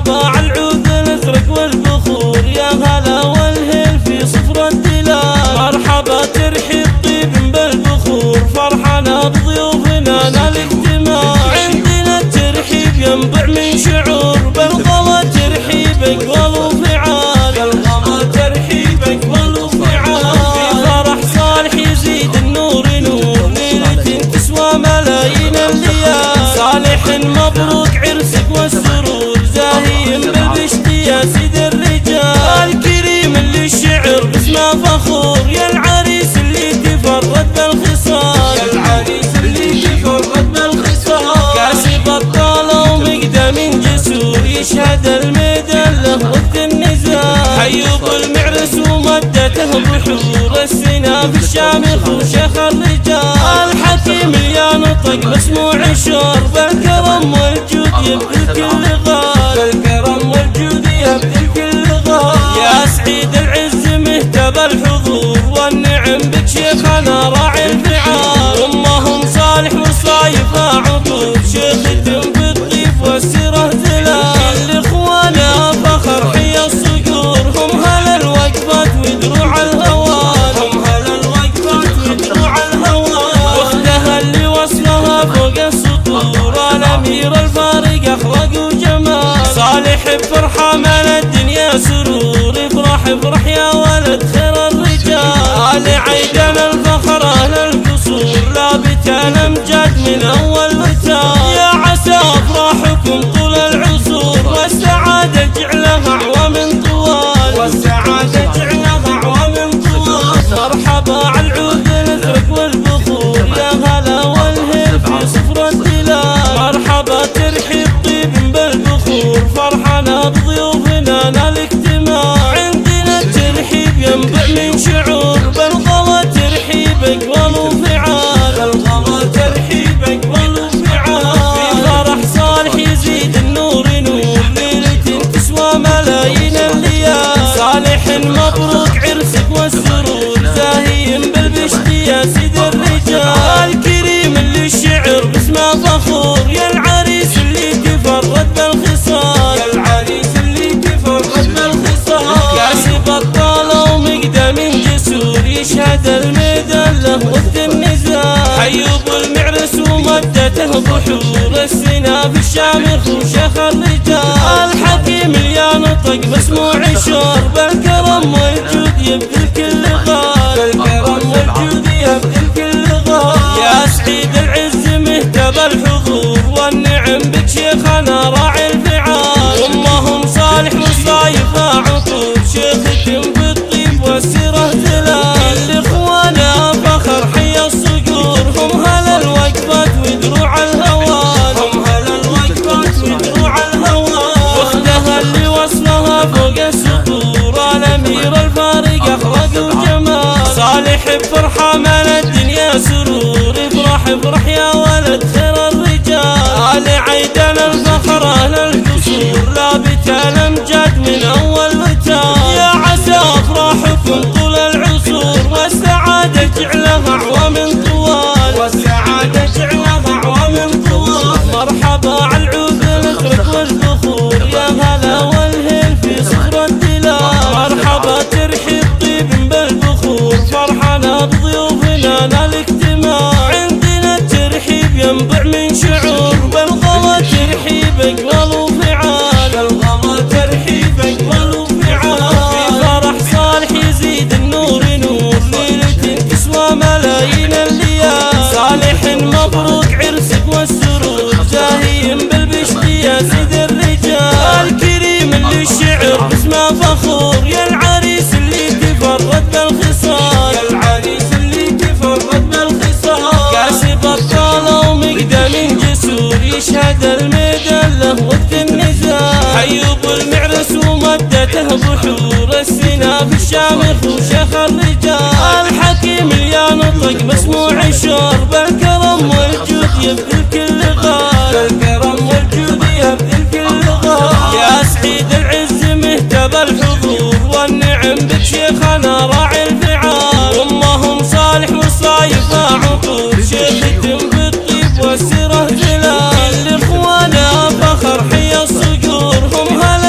مرحبا عالعود الازرق والبخور، يا هلا والهل في صفر الدلال. مرحبا ترحيب طيب بالبخور، فرحنا بضيوفنا نال اجتماع. عندنا الترحيب ينبع من شعور، بالغلا ترحيب اقبل وفعال. بالغلا ترحيب اقبل وفعال. في فرح صالح يزيد النور نور، ليلة تسوى ملايين الليال. صالح مبروك عرسك والسرور، زاهي بالبشت يا سيد الرجال. الكريم اللي الشعر باسمه فخور، يا العريس اللي تفرد بالخصال. يا العريس اللي تفرد بالخصال. كاسي بطالة ومقدم جسور، يشهد الميدان له وقت النزال. حيوب المعرس ومدته بحور، السنا في الشامخ وشيخ الرجال. الحكيم يا نطق مسموع الشور، بالكرم والجود يبذل كل غال. بالكرم والجود يبذل كل غال. يا سعيد العز مهتب الحضور، والنعم بك شيخنا راعي الفعال. امهم صالح وصايفها عطور، شيختم في الطيف والسيره زلال. الاخوانا فخر حي الصقور، هم هلا الوقفات ودروع الهوان. هم هلا الوقفات ودروع الهوان. واختها اللي وصلها فوق السطور، الامير الفارق اخلاق وجمال. صالح بفرحه من الدنيا سرور، افرح افرح يا ولد خير الرجال. آل عيدان الفخر اهل القصور، لابت الامجاد من اول وتال. يا عسى افراحكم طول العصور، والسعاده جعلها اعوام طوال. والسعاده جعلها اعوام طوال. مرحبا عالعود الازرق والبخور، يا هلا والهل في صفر الدلال. مرحبا ترحيب طيب بالبخور، فرحنا بضيوفنا نال اجتماع. عندنا الترحيب ينبع من شعور، بالغلا ترحيب اقبل وفعال. بالغلا ترحيب اقبل وفعال. في فرح صالح يزيد النور نور، ليلة تسوى ملايين الليال. صالح مبروك عرسك والسرور، زاهي بالبشت يا سيد الرجال. الكريم اللي الشعر باسمه فخور، يا العريس اللي تفرد بالخصال. يا العريس اللي تفرد بالخصال. كاسي بطالة ومقدم جسور، يشهد الميدان له وقت النزال. حيوب المعرس ومدته بحور، السنا في الشامخ وشيخ الرجال. الحكيم يا نطق مسموع الشور، بالكرم والجود يبذل كل غال. بالكرم والجود يبذل كل غال. يا سعيد العز مهتب الحضور، والنعم بك شيخنا راعي الفعال. امهم صالح وصايفها عطور، شيختم في الطيب والسيره زلال. الاخوانا فخر حي الصقور، هم هلا الوقفات ودروع الهوان. هم هلا الوقفات ودروع الهوان. واختها اللي وصلها فوق السطور، الامير الفارق اخلاق وجمال. صالح بفرحه من الدنيا سرور، افرح افرح يا ولد خير الرجال. آل عيدان الفخر اهل القصور، لابت الامجاد من اول وتال. يا عسى افراحكم طول العصور، والسعاده جعلها اعوام طوال. والسعاده جعلها اعوام طوال. مرحبا عالعود الازرق والبخور، يا هلا والهل في صفر الدلال. مرحبا ترحيب طيب بالبخور، فرحنا بضيوفنا نال اجتماع. عندنا الترحيب ينبع من شعور، بالغلا ترحيب اقبل وفعال. بالغلا ترحيب اقبل وفعال. في فرح صالح يزيد النور نور، ليلة تسوى ملايين الليال. صالح مبروك عرسك والسرور، زاهي بالبشت يا سيد الرجال. الكريم اللي الشعر باسمه فخور، يا العريس اللي تفرد بالخصال. يا العريس اللي تفرد بالخصال. كاسي بطالة ومقدم جسور، يشهد الميدان له وقت النزال. حيوب المعرس ومدته بحور، السنا في الشامخ وشيخ الرجال. الحكيم يا نطق مسموع الشور، بالكرم والجود يبذل كل غال. بالكرم والجود يبذل كل غال. يا سعيد العز مهتب الحضور، والنعم بك شيخنا راعي الفعال. امهم صالح وصايفها عطور، شيختم في الطيب والسيره زلال. الاخوانا فخر حي الصقور، هم هلا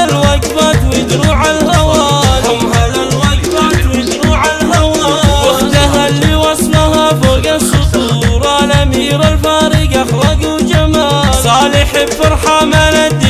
فرحة من الدين